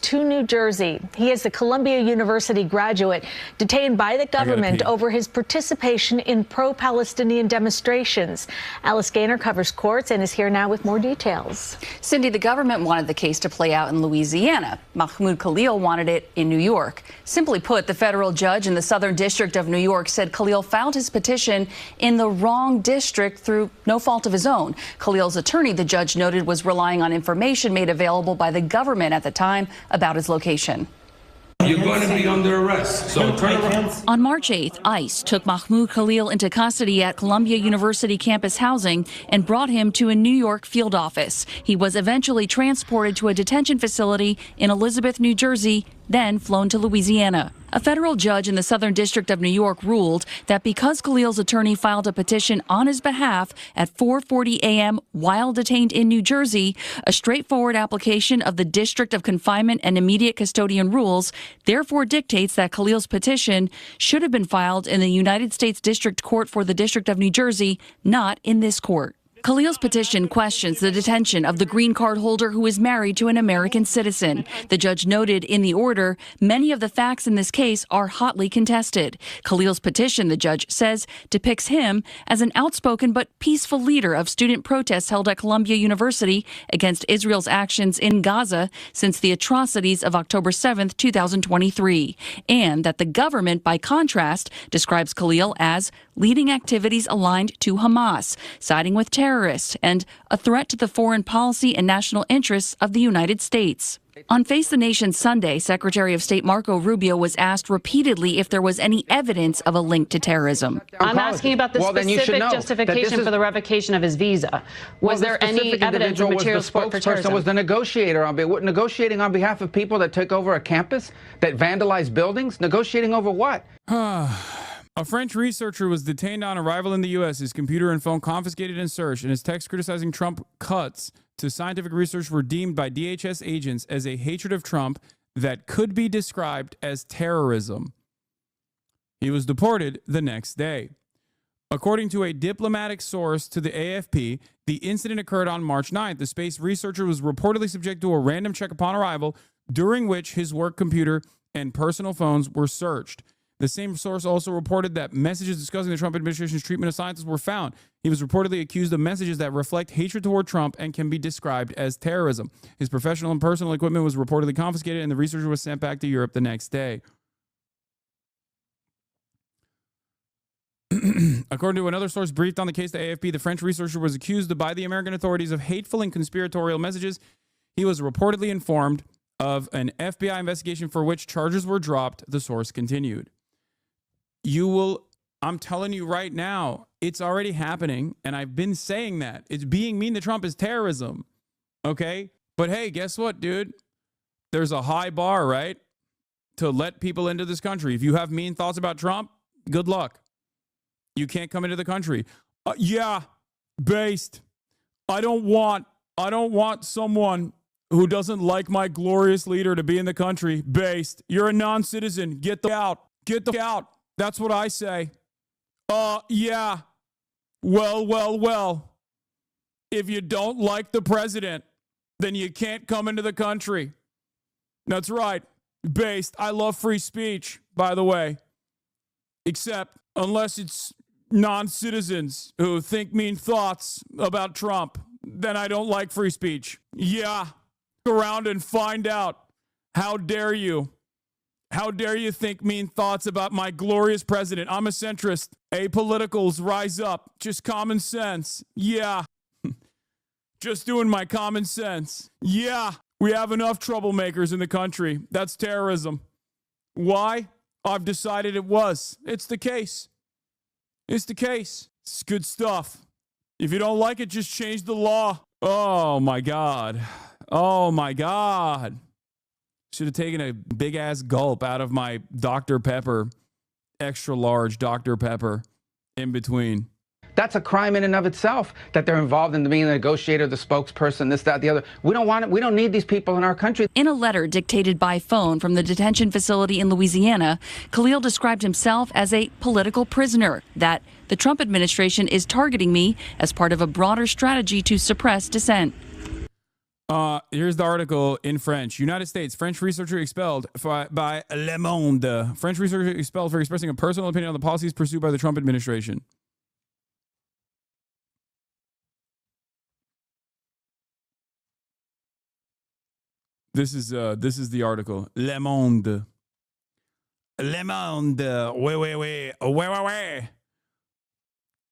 to New Jersey. He is a Columbia University graduate detained by the government over his participation in pro-Palestinian demonstrations. Alice Gaynor covers courts and is here now with more details. Cindy, the government wanted the case to play out in Louisiana. Mahmoud Khalil wanted it in New York. Simply put, the federal judge in the Southern District of New York said Khalil filed his petition in the wrong district through no fault of his own. Khalil's attorney, the judge noted, was relying on information made available by the government at the time about his location. You're going to be under arrest, so turn around. On March 8th, ICE took Mahmoud Khalil into custody at Columbia University campus housing and brought him to a New York field office. He was eventually transported to a detention facility in Elizabeth, New Jersey, then flown to Louisiana. A federal judge in the Southern District of New York ruled that because Khalil's attorney filed a petition on his behalf at 4:40 a.m. while detained in New Jersey, a straightforward application of the District of Confinement and Immediate Custodian rules therefore dictates that Khalil's petition should have been filed in the United States District Court for the District of New Jersey, not in this court. Khalil's petition questions the detention of the green card holder who is married to an American citizen. The judge noted in the order, many of the facts in this case are hotly contested. Khalil's petition, the judge says, depicts him as an outspoken but peaceful leader of student protests held at Columbia University against Israel's actions in Gaza since the atrocities of October 7th, 2023, and that the government, by contrast, describes Khalil as leading activities aligned to Hamas, siding with terrorists, and a threat to the foreign policy and national interests of the United States. On Face the Nation Sunday, Secretary of State Marco Rubio was asked repeatedly if there was any evidence of a link to terrorism. I'm asking about the specific justification for the revocation of his visa. Was there any evidence of material support for terrorism? Was the negotiator negotiating on behalf of people that took over a campus, that vandalized buildings? Negotiating over what? A French researcher was detained on arrival in the U.S., his computer and phone confiscated and searched, and his text criticizing Trump cuts to scientific research were deemed by DHS agents as a hatred of Trump that could be described as terrorism. He was deported the next day. According to a diplomatic source to the AFP, the incident occurred on March 9th. The space researcher was reportedly subject to a random check upon arrival, during which his work computer and personal phones were searched. The same source also reported that messages discussing the Trump administration's treatment of scientists were found. He was reportedly accused of messages that reflect hatred toward Trump and can be described as terrorism. His professional and personal equipment was reportedly confiscated, and the researcher was sent back to Europe the next day. According to another source briefed on the case to AFP, the French researcher was accused by the American authorities of hateful and conspiratorial messages. He was reportedly informed of an FBI investigation for which charges were dropped, the source continued. I'm telling you right now, it's already happening, and I've been saying that. It's being mean to Trump is terrorism, okay? But hey, guess what, dude? There's a high bar, right, to let people into this country. If you have mean thoughts about Trump, good luck. You can't come into the country. Yeah, based. I don't want someone who doesn't like my glorious leader to be in the country. Based. You're a non-citizen. Get the out. Get the out. That's what I say. Yeah. Well. If you don't like the president, then you can't come into the country. That's right. Based. I love free speech, by the way. Except unless it's non-citizens who think mean thoughts about Trump, then I don't like free speech. Yeah. Go around and find out. How dare you? How dare you think mean thoughts about my glorious president? I'm a centrist. Apoliticals, rise up. Just common sense. Yeah. Just doing my common sense. Yeah. We have enough troublemakers in the country. That's terrorism. Why? I've decided it was. It's the case. It's the case. It's good stuff. If you don't like it, just change the law. Oh, my God. Oh, my God. Should have taken a big-ass gulp out of my Dr. Pepper, extra large Dr. Pepper in between. That's a crime in and of itself, that they're involved in being the negotiator, the spokesperson, this, that, the other. We don't want it. We don't need these people in our country. In a letter dictated by phone from the detention facility in Louisiana, Khalil described himself as a political prisoner, that the Trump administration is targeting me as part of a broader strategy to suppress dissent. Here's the article in French. United States, French researcher expelled by Le Monde. French researcher expelled for expressing a personal opinion on the policies pursued by the Trump administration. This is the article. Le Monde. Le Monde. Ouais.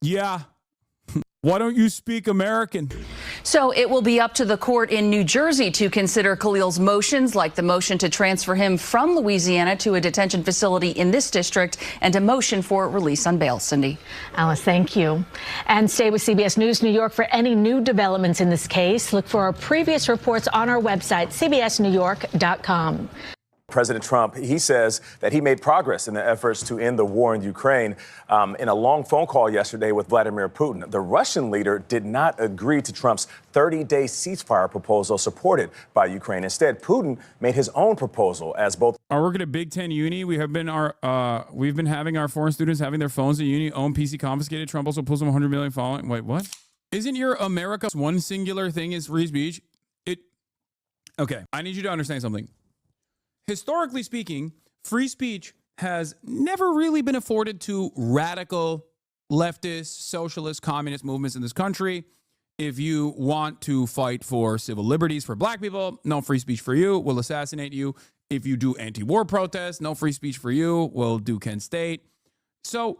Yeah. Why don't you speak American? So it will be up to the court in New Jersey to consider Khalil's motions, like the motion to transfer him from Louisiana to a detention facility in this district and a motion for release on bail. Cindy. Alice, thank you. And stay with CBS News New York for any new developments in this case. Look for our previous reports on our website, cbsnewyork.com. President Trump, he says that he made progress in the efforts to end the war in Ukraine. In a long phone call yesterday with Vladimir Putin, the Russian leader did not agree to Trump's 30-day ceasefire proposal supported by Ukraine. Instead, Putin made his own proposal as both. Are working at Big Ten Uni? We've been having our foreign students having their phones at uni own PC confiscated. Trump also pulls them 100 million following. Wait, what? Isn't your America's one singular thing is free speech? Okay, I need you to understand something. Historically speaking, free speech has never really been afforded to radical leftist, socialist, communist movements in this country. If you want to fight for civil liberties for black people, no free speech for you, we'll assassinate you. If you do anti-war protests, no free speech for you, we'll do Kent State. So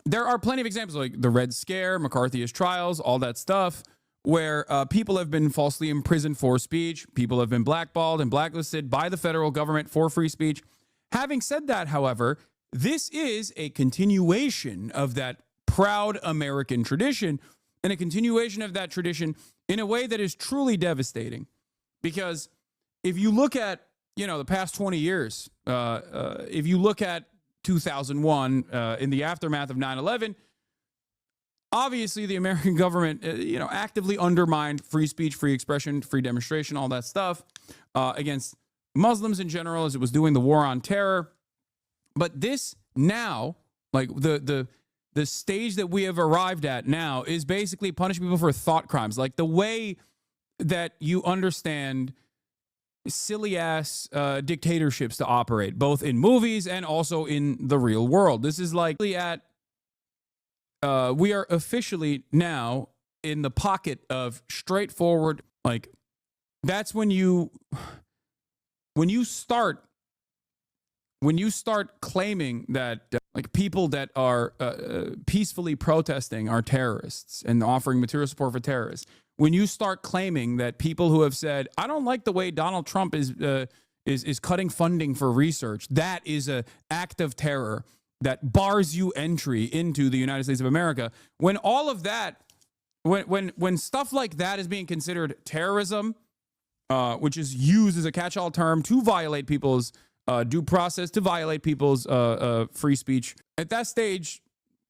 there are plenty of examples like the Red Scare, McCarthyist trials, all that stuff, where people have been falsely imprisoned for speech. People have been blackballed and blacklisted by the federal government for free speech. Having said that, however, this is a continuation of that proud American tradition and a continuation of that tradition in a way that is truly devastating. Because if you look at, the past 20 years, if you look at 2001 in the aftermath of 9/11, obviously, the American government, actively undermined free speech, free expression, free demonstration, all that stuff against Muslims in general as it was doing the war on terror. But this now, like the stage that we have arrived at now is basically punishing people for thought crimes. Like the way that you understand silly ass dictatorships to operate, both in movies and also in the real world. This is like at we are officially now in the pocket of straightforward, like that's when you start claiming that like people that are peacefully protesting are terrorists and offering material support for terrorists. When you start claiming that people who have said, I don't like the way Donald Trump is cutting funding for research, that is an act of terror that bars you entry into the United States of America. When all of that, when stuff like that is being considered terrorism, which is used as a catch-all term to violate people's due process, to violate people's free speech, at that stage,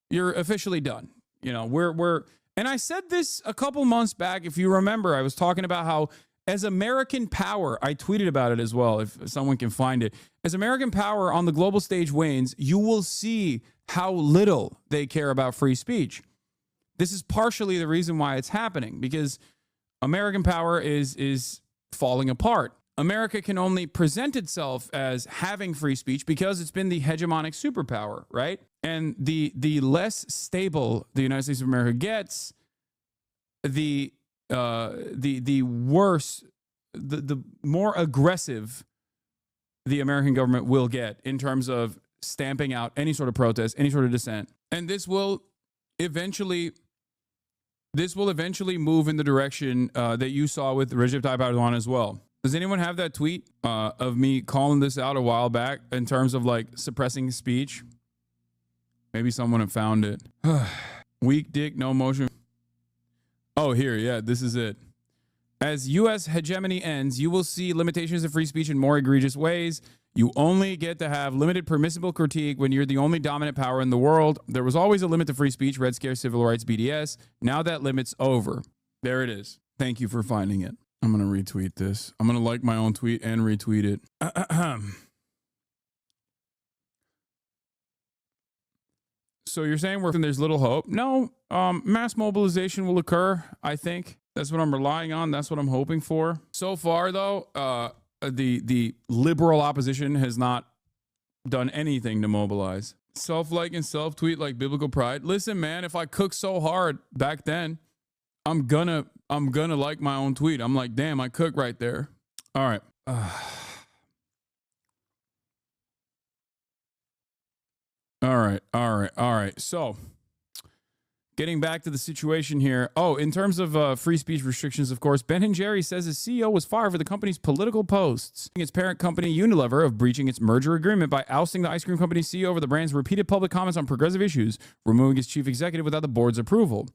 you're officially done. And I said this a couple months back. If you remember, I was talking about how as American power, I tweeted about it as well, if someone can find it. As American power on the global stage wanes, you will see how little they care about free speech. This is partially the reason why it's happening, because American power is falling apart. America can only present itself as having free speech because it's been the hegemonic superpower, right? And the less stable the United States of America gets, the worse, the more aggressive the American government will get in terms of stamping out any sort of protest, any sort of dissent. And this will eventually move in the direction that you saw with Recep Tayyip Erdogan as well. Does anyone have that tweet of me calling this out a while back in terms of like suppressing speech? Maybe someone have found it. Weak dick, no motion. Oh, here, yeah, this is it. As U.S. hegemony ends, you will see limitations of free speech in more egregious ways. You only get to have limited permissible critique when you're the only dominant power in the world. There was always a limit to free speech, Red Scare, civil rights, BDS. Now that limit's over. There it is. Thank you for finding it. I'm going to retweet this. I'm going to like my own tweet and retweet it. So you're saying there's little hope? No, mass mobilization will occur, I think. That's what I'm relying on. That's what I'm hoping for. So far, though, the liberal opposition has not done anything to mobilize. Self-like and self-tweet like biblical pride. Listen, man, if I cooked so hard back then, I'm gonna like my own tweet. I'm like, damn, I cook right there. All right. All right. So, getting back to the situation here. Oh, in terms of free speech restrictions, of course, Ben & Jerry's says its CEO was fired for the company's political posts. Its parent company, Unilever, of breaching its merger agreement by ousting the ice cream company's CEO over the brand's repeated public comments on progressive issues, removing its chief executive without the board's approval.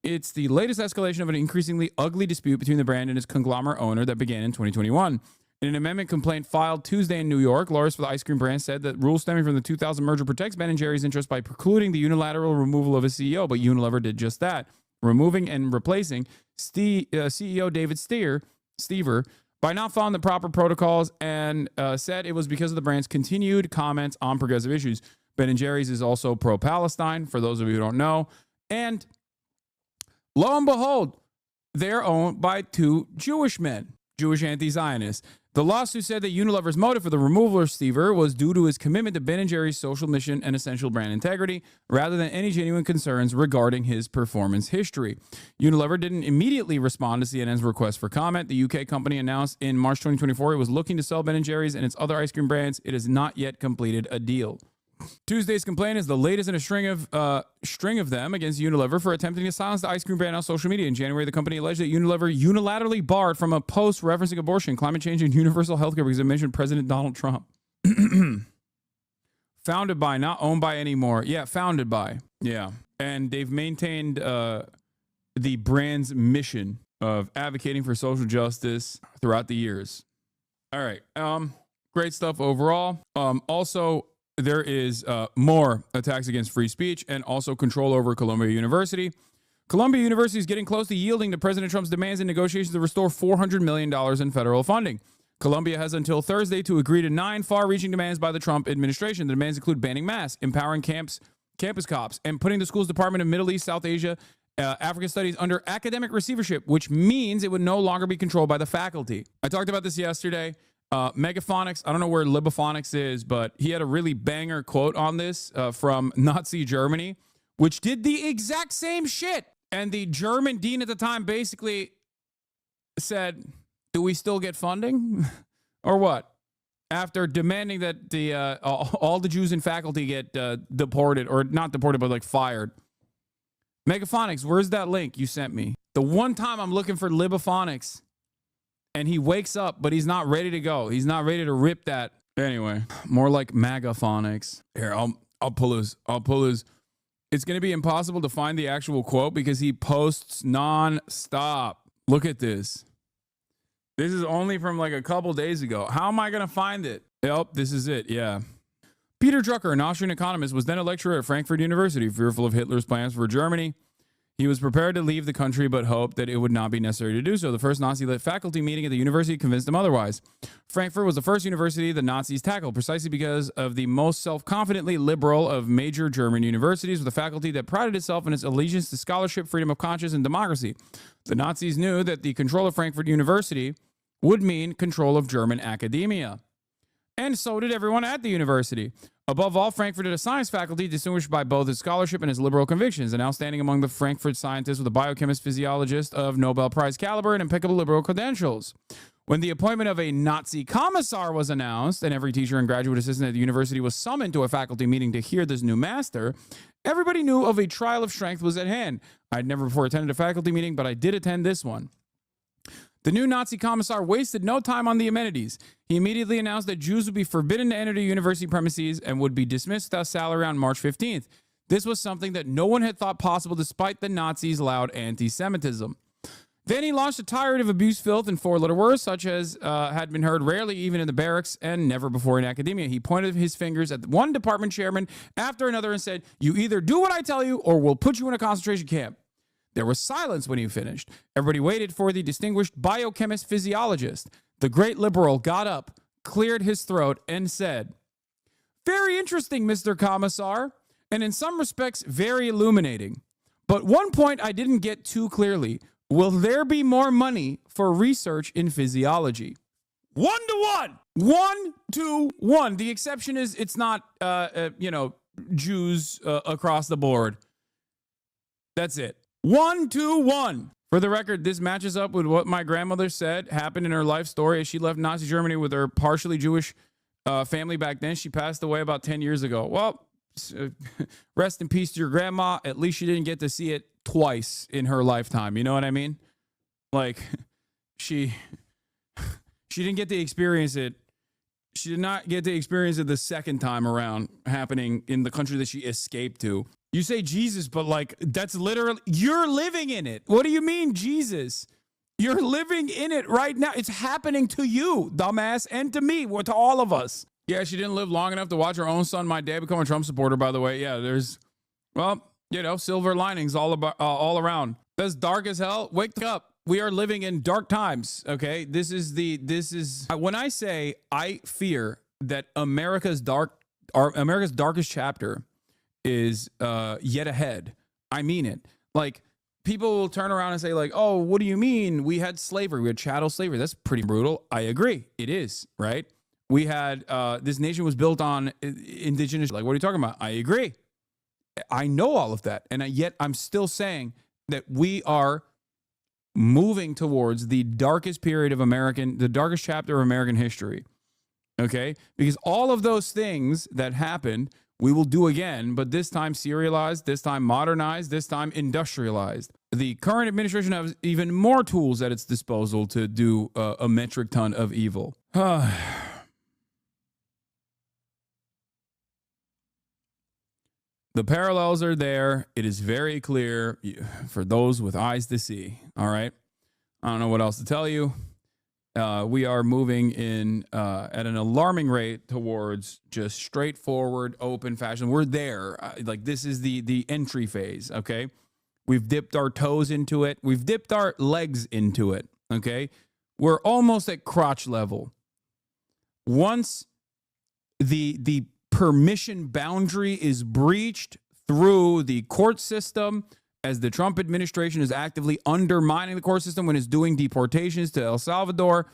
It's the latest escalation of an increasingly ugly dispute between the brand and its conglomerate owner that began in 2021. In an amendment complaint filed Tuesday in New York, lawyers for the ice cream brand said that rules stemming from the 2000 merger protects Ben & Jerry's interest by precluding the unilateral removal of a CEO, but Unilever did just that, removing and replacing CEO David Stever by not following the proper protocols, and said it was because of the brand's continued comments on progressive issues. Ben & Jerry's is also pro-Palestine, for those of you who don't know, and lo and behold, they're owned by two Jewish men, Jewish anti-Zionists. The lawsuit said that Unilever's motive for the removal of Stever was due to his commitment to Ben & Jerry's social mission and essential brand integrity, rather than any genuine concerns regarding his performance history. Unilever didn't immediately respond to CNN's request for comment. The UK company announced in March 2024 it was looking to sell Ben & Jerry's and its other ice cream brands. It has not yet completed a deal. Tuesday's complaint is the latest in a string of them against Unilever for attempting to silence the ice cream brand on social media. In January, the company alleged that Unilever unilaterally barred from a post referencing abortion, climate change, and universal health care because it mentioned President Donald Trump. Founded by, not owned by anymore. Yeah, founded by. Yeah. And they've maintained the brand's mission of advocating for social justice throughout the years. All right. Great stuff overall. Also, there is more attacks against free speech and also control over Columbia University. Columbia University is getting close to yielding to President Trump's demands in negotiations to restore $400 million in federal funding. Columbia has until Thursday to agree to 9 far-reaching demands by the Trump administration. The demands include banning masks, empowering campus cops, and putting the school's Department of Middle East, South Asia, African Studies under academic receivership, which means it would no longer be controlled by the faculty. I talked about this yesterday. Megaphonics, I don't know where Libophonics is, but he had a really banger quote on this from Nazi Germany, which did the exact same shit. And the German dean at the time basically said, do we still get funding or what? After demanding that the all the Jews in faculty get deported, or not deported, but like fired. Megaphonics, where's that link you sent me? The one time I'm looking for Libophonics. And he wakes up, but he's not ready to go. He's not ready to rip that. Anyway, more like Magaphonics. Here, I'll pull his. It's going to be impossible to find the actual quote because he posts non-stop. Look at this. This is only from like a couple days ago. How am I going to find it? Yep, this is it. Yeah. Peter Drucker, an Austrian economist, was then a lecturer at Frankfurt University, fearful of Hitler's plans for Germany. He was prepared to leave the country, but hoped that it would not be necessary to do so. The first Nazi-led faculty meeting at the university convinced him otherwise. Frankfurt was the first university the Nazis tackled, precisely because of the most self-confidently liberal of major German universities, with a faculty that prided itself in its allegiance to scholarship, freedom of conscience, and democracy. The Nazis knew that the control of Frankfurt University would mean control of German academia. And so did everyone at the university. Above all, Frankfurt had a science faculty distinguished by both its scholarship and its liberal convictions, and outstanding among the Frankfurt scientists with a biochemist physiologist of Nobel Prize caliber and impeccable liberal credentials. When the appointment of a Nazi commissar was announced, and every teacher and graduate assistant at the university was summoned to a faculty meeting to hear this new master, everybody knew of a trial of strength was at hand. I'd never before attended a faculty meeting, but I did attend this one. The new Nazi commissar wasted no time on the amenities. He immediately announced that Jews would be forbidden to enter the university premises and would be dismissed without salary on March 15th. This was something that no one had thought possible despite the Nazis' loud anti-Semitism. Then he launched a tirade of abuse, filth, and four-letter words, such as had been heard rarely even in the barracks and never before in academia. He pointed his fingers at one department chairman after another and said, "You either do what I tell you or we'll put you in a concentration camp." There was silence when he finished. Everybody waited for the distinguished biochemist physiologist. The great liberal got up, cleared his throat, and said, "Very interesting, Mr. Commissar, and in some respects very illuminating. But one point I didn't get too clearly. Will there be more money for research in physiology? 1-to-1. 1-to-1. The exception is it's not, Jews across the board. That's it. 1-to-1. For the record, this matches up with what my grandmother said happened in her life story as she left Nazi Germany with her partially Jewish family back then. She passed away about 10 years ago. Well, rest in peace to your grandma. At least she didn't get to see it twice in her lifetime. You know what I mean? Like, she didn't get to experience it. She did not get to experience it the second time around happening in the country that she escaped to. You say Jesus, but like, that's literally, you're living in it. What do you mean, Jesus? You're living in it right now. It's happening to you, dumbass, and to me, to all of us. Yeah, she didn't live long enough to watch her own son, my dad, become a Trump supporter, by the way. Yeah, there's, well, silver linings all around. That's dark as hell. Wake up. We are living in dark times, okay? This is when I say I fear that America's darkest chapter is yet ahead. I mean it. Like, people will turn around and say, like, oh, what do you mean? We had slavery. We had chattel slavery. That's pretty brutal. I agree. It is, right? We had, this nation was built on indigenous, like, what are you talking about? I agree. I know all of that. And yet I'm still saying that we are moving towards the darkest period of the darkest chapter of American history. Okay? Because all of those things that happened, we will do again, but this time serialized, this time modernized, this time industrialized. The current administration has even more tools at its disposal to do a metric ton of evil. The parallels are there. It is very clear for those with eyes to see. All right. I don't know what else to tell you. We are moving in at an alarming rate towards just straightforward, open fashion. We're there. Like, this is the entry phase. Okay. We've dipped our toes into it. We've dipped our legs into it. Okay. We're almost at crotch level. Once the permission boundary is breached through the court system, as the Trump administration is actively undermining the court system when it's doing deportations to El Salvador,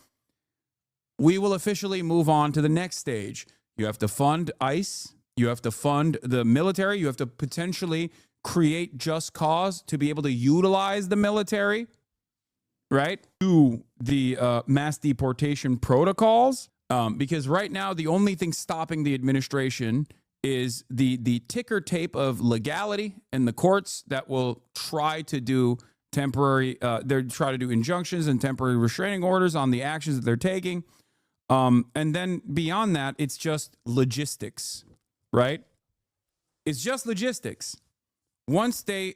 we will officially move on to the next stage. You have to fund ICE. You have to fund the military. You have to potentially create just cause to be able to utilize the military, right, to the mass deportation protocols. Because right now, the only thing stopping the administration is the ticker tape of legality and the courts that will try to do try to do injunctions and temporary restraining orders on the actions that they're taking. And then beyond that, it's just logistics, right? It's just logistics. Once they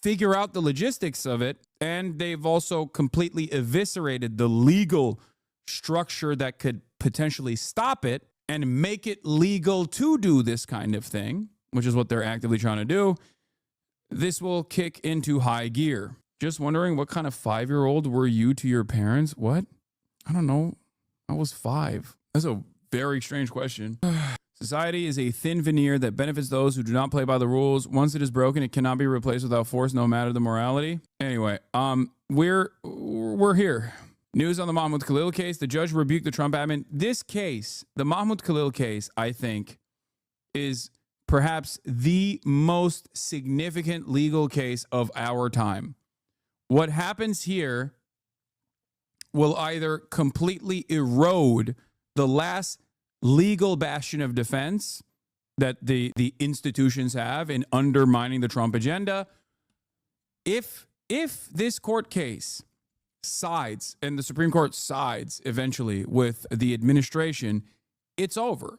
figure out the logistics of it, and they've also completely eviscerated the legal structure that could potentially stop it and make it legal to do this kind of thing, which is what they're actively trying to do, this will kick into high gear. Just wondering, what kind of 5-year-old were you to your parents? What? I don't know. I was 5. That's a very strange question. Society is a thin veneer that benefits those who do not play by the rules. Once it is broken, it cannot be replaced without force, no matter the morality. Anyway, we're here. News on the Mahmoud Khalil case. The judge rebuked the Trump admin. This case, the Mahmoud Khalil case, I think, is perhaps the most significant legal case of our time. What happens here will either completely erode the last legal bastion of defense that the institutions have in undermining the Trump agenda. If this court case sides and the Supreme Court sides eventually with the administration, it's over.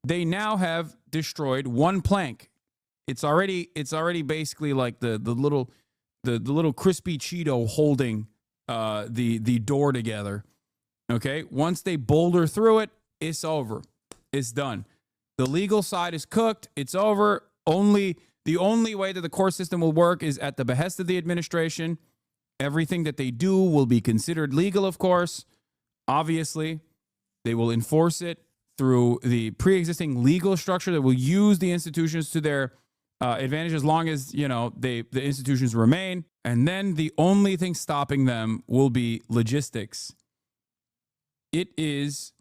They now have destroyed one plank. It's already basically like the little crispy Cheeto holding the door together. Okay, once they boulder through it, it's over. It's done. The legal side is cooked. It's over. The only way that the court system will work is at the behest of the administration. Everything that they do will be considered legal, of course. Obviously, they will enforce it through the pre-existing legal structure that will use the institutions to their advantage as long as, you know, the institutions remain. And then the only thing stopping them will be logistics. It is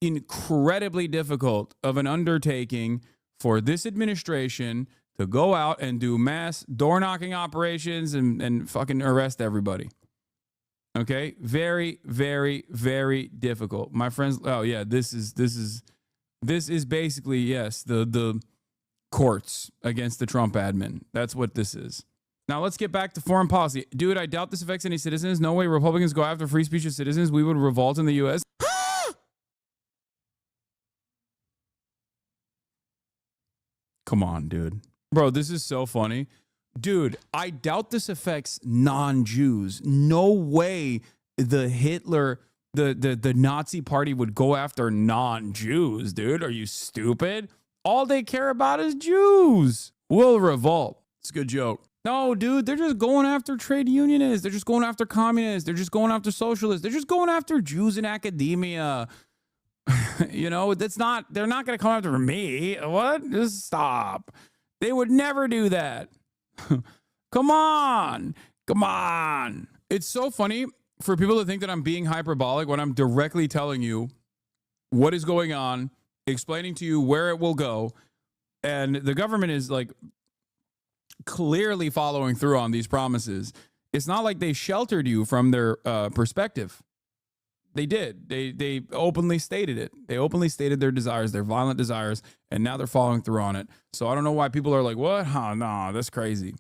incredibly difficult of an undertaking for this administration to go out and do mass door knocking operations and fucking arrest everybody. Okay? Very, very, very difficult. My friends, oh yeah, this is basically, yes, the courts against the Trump admin. That's what this is. Now let's get back to foreign policy. Dude, I doubt this affects any citizens. No way Republicans go after free speech of citizens. We would revolt in the U.S. Come on, dude. Bro, this is so funny. Dude, I doubt this affects non-Jews. No way the Hitler, the Nazi party would go after non-Jews, dude. Are you stupid? All they care about is Jews. We'll revolt. It's a good joke. No, dude, they're just going after trade unionists. They're just going after communists. They're just going after socialists. They're just going after Jews in academia. You know, they're not going to come after me. What? Just stop. They would never do that. Come on. Come on. It's so funny for people to think that I'm being hyperbolic when I'm directly telling you what is going on, explaining to you where it will go. And the government is like clearly following through on these promises. It's not like they sheltered you from their perspective. They did. They openly stated it. They openly stated their desires, their violent desires, and now they're following through on it. So I don't know why people are like, what? Huh, nah, that's crazy.